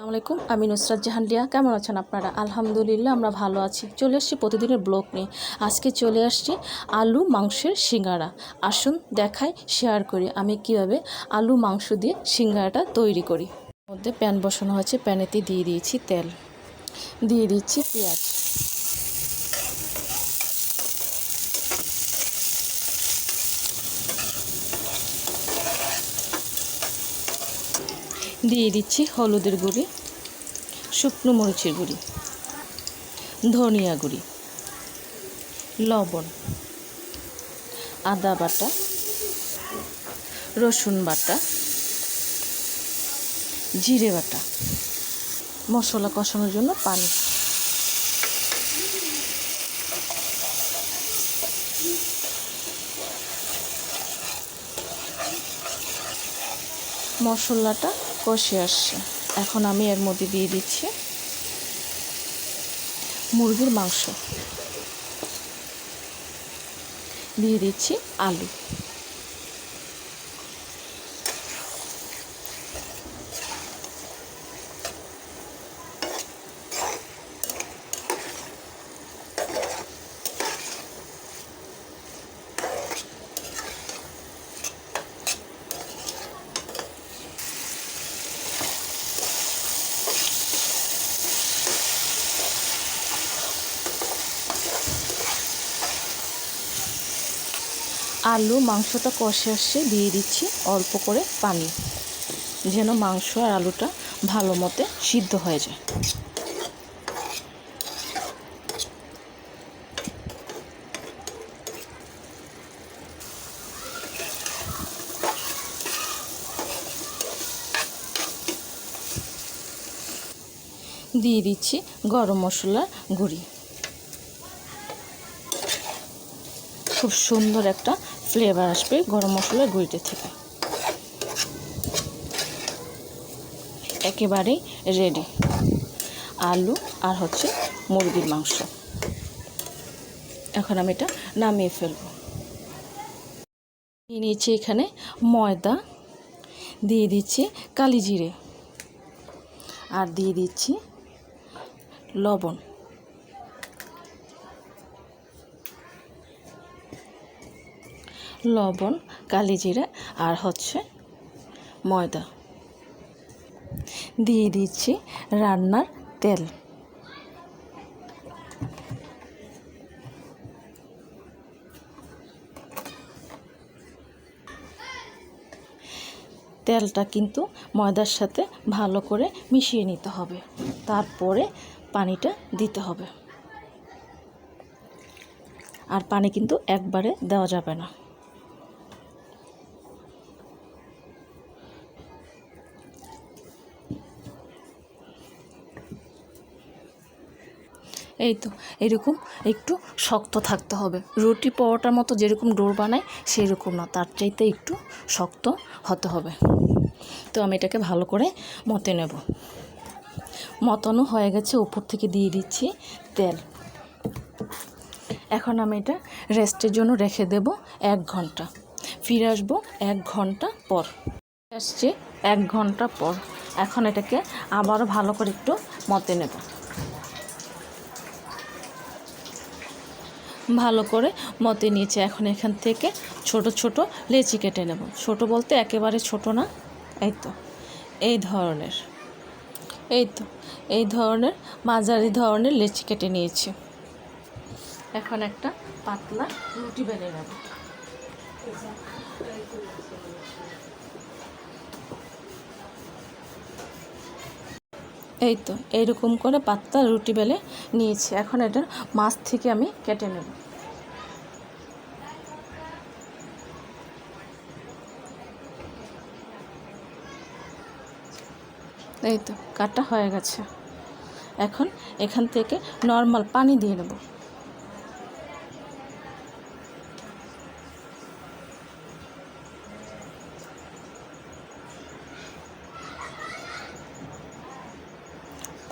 আসসালামু আলাইকুম, আমি নুসরাত জাহান লিয়া। কেমন আছেন আপনারা? আলহামদুলিল্লাহ আমরা ভালো আছি। চলে আসছি প্রতিদিনের ব্লগ নিয়ে। আজকে চলে আসছি আলু মাংসের সিঙ্গারা। আসুন দেখাই, শেয়ার করি আমি কিভাবে আলু মাংস দিয়ে সিঙ্গারাটা তৈরি করি। মধ্যে প্যান বসানো হয়েছে, প্যানেতে দিয়ে দিয়েছি তেল, দিয়ে দিচ্ছি পেঁয়াজ, দিয়ে দিচ্ছি হলুদের গুঁড়ি, শুকনো মরিচের গুঁড়ি, ধনিয়া গুঁড়ি, লবণ, আদা বাটা, রসুন বাটা, জিরে বাটা, মশলা কষানোর জন্য পানি। মশলাটা কষে আসছে, এখন আমি এর মধ্যে দিয়ে দিচ্ছি মুরগির মাংস, দিয়ে দিচ্ছি আলু, আলু মাংসটা কষে আসছে, দিয়ে দিচ্ছি অল্প করে পানি, যেন মাংস আর আলুটা ভালো মতো সিদ্ধ হয়ে যায়। দিয়ে দিচ্ছি গরম মশলার গুঁড়ি, খুব সুন্দর একটা ফ্লেভার আসবে গরম মশলার গুঁড়িটা থেকে। একেবারেই রেডি আলু আর মুরগির মাংস। এখন আমি এটা নামিয়ে ফেলবো। নিয়ে নিয়েছি এখানে ময়দা, দিয়ে দিচ্ছি কালি জিরে, আর দিয়ে দিচ্ছি লবণ, কালি জিরে আর ময়দা, দিয়ে দিচ্ছি রান্নার তেল, তেলটা কিন্তু ময়দার সাথে ভালো করে মিশিয়ে নিতে হবে, তারপরে পানিটা দিতে হবে। আর পানি কিন্তু একবারে দেওয়া যাবে না। এই তো এরকম একটু শক্ত থাকতে হবে, রুটি পরোটার মতো যেরকম ডোর বানায় সেরকম না, তার চাইতে একটু শক্ত হতে হবে। তো আমি এটাকে ভালো করে মতে নেব। মতানো হয়ে গেছে, উপর থেকে দিয়ে দিচ্ছি তেল। এখন আমি এটা রেস্টের জন্য রেখে দেব 1 ঘন্টা। ফিরে আসবো 1 ঘন্টা পর। আসছে 1 ঘন্টা পর। এখন এটাকে আবারও ভালো করে একটু মতে নেব। ভালো করে মতে নিয়েছে। এখন এখান থেকে ছোট ছোট লেচি কেটে নেব। ছোট বলতে একেবারে ছোট না, এই ধরনের মাঝারি ধরনের লেচি কেটে নিয়েছি। এখন একটা পাতলা রুটি বেলে নেব। এইরকম করে পাতলা রুটি বেলে নিয়েছি। এখন এটার মাছ থেকে আমি কেটে নেব। কাটা হয়ে গেছে। এখন এখান থেকে নর্মাল পানি দিয়ে নেব।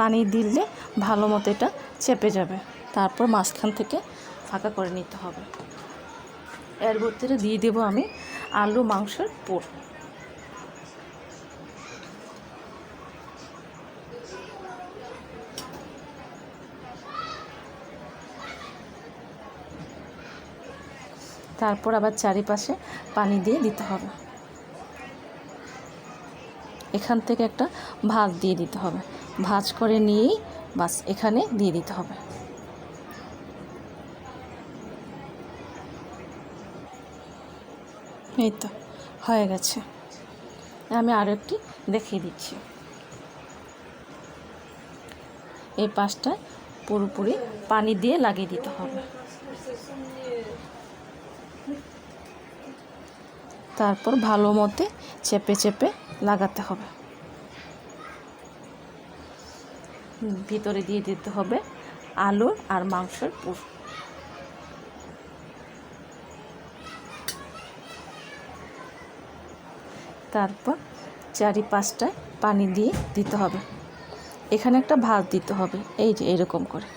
পানি দিলে ভালো মতো এটা চেপে যাবে, তারপর মাঝখান থেকে ফাঁকা করে নিতে হবে। এর ভিতরে দিয়ে দেব আমি আলু মাংসের পুর। তারপর আবার চারিপাশে পানি দিয়ে দিতে হবে। এখান থেকে একটা ভাঁজ দিয়ে দিতে হবে, ভাঁজ করে নিয়েই বাস এখানে দিয়ে দিতে হবে। এই তো হয়ে গেছে। আমি আরও একটি দেখিয়ে দিচ্ছি। এই পাশটা পুরোপুরি পানি দিয়ে লাগিয়ে দিতে হবে। তারপর ভালো মতো চেপে চেপে লাগাতে হবে। ভিতরে দিয়ে দিতে হবে আলুর আর মাংসের পুর। তারপর চারিপাশটায় পানি দিয়ে দিতে হবে। এখানে একটা ভাঁজ দিতে হবে, এই যে এরকম করে।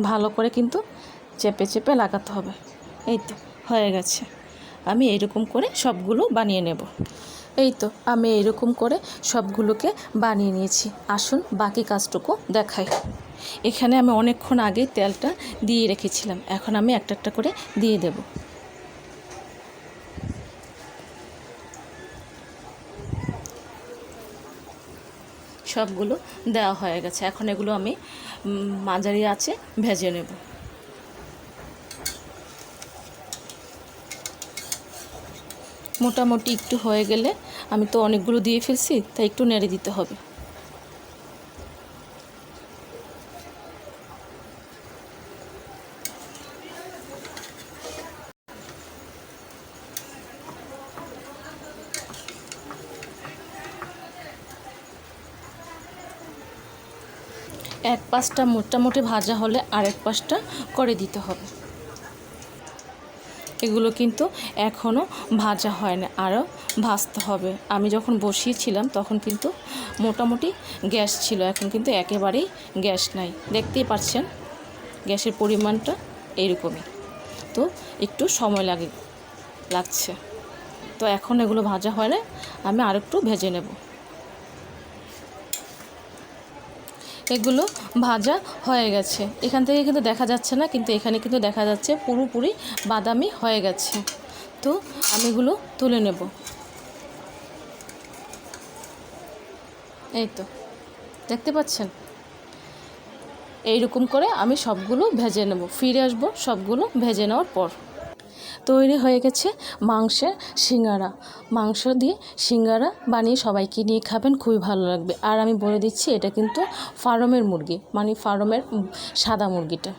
ভালো করে কিন্তু চেপে চেপে লাগাতে হবে। এই তো হয়ে গেছে। আমি এইরকম করে সবগুলো বানিয়ে নেব। এই তো আমি এইরকম করে সবগুলোকে বানিয়ে নিয়েছি। আসুন বাকি কাজটুকু দেখাই। এখানে আমি অনেকক্ষণ আগে তেলটা দিয়ে রেখেছিলাম, এখন আমি একটা একটা করে দিয়ে দেব। সবগুলো দেওয়া হয়ে গেছে। এখন এগুলো আমি মাঝারি আঁচে ভেজে নেব। মোটামুটি একটু হয়ে গেলে, আমি তো অনেকগুলো দিয়ে ফেলছি, তাই একটু নেড়ে দিতে হবে। এক পাশটা মোটামুটি ভাজা হলে আরেক পাশটা করে দিতে হবে। এগুলো কিন্তু এখনও ভাজা হয় না, আরও ভাজতে হবে। আমি যখন বসিয়েছিলাম তখন কিন্তু মোটামুটি গ্যাস ছিল, এখন কিন্তু একেবারেই গ্যাস নাই। দেখতেই পাচ্ছেন গ্যাসের পরিমাণটা এইরকমই, তো একটু সময় লাগছে। তো এখন এগুলো ভাজা হয় না, আমি আরেকটু ভেজে নেব। এগুলো ভাজা হয়ে গেছে। এখান থেকে কিন্তু দেখা যাচ্ছে না, কিন্তু এখানে কিন্তু দেখা যাচ্ছে পুরোপুরি বাদামি হয়ে গেছে। তো আমি এগুলো তুলে নেব। এই তো দেখতে পাচ্ছেন, এইরকম করে আমি সবগুলো ভেজে নেব। ফিরে আসব সবগুলো ভেজে নেওয়ার পর। তৈরি হয়ে গেছে মাংসের সিঙ্গারা। মাংস দিয়ে সিঙ্গারা বানিয়ে সবাইকে নিয়ে খাবেন, খুবই ভালো লাগবে। আর আমি বলে দিচ্ছি, এটা কিন্তু ফার্মের মুরগি, মানে ফার্মের সাদা মুরগিটা।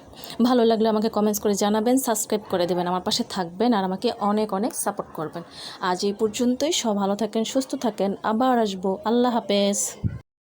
ভালো লাগলে আমাকে কমেন্টস করে জানাবেন, সাবস্ক্রাইব করে দেবেন, আমার পাশে থাকবেন আর আমাকে অনেক অনেক সাপোর্ট করবেন। আজ এই পর্যন্তই। সব ভালো থাকেন, সুস্থ থাকেন, আবার আসবো। আল্লাহ হাফেজ।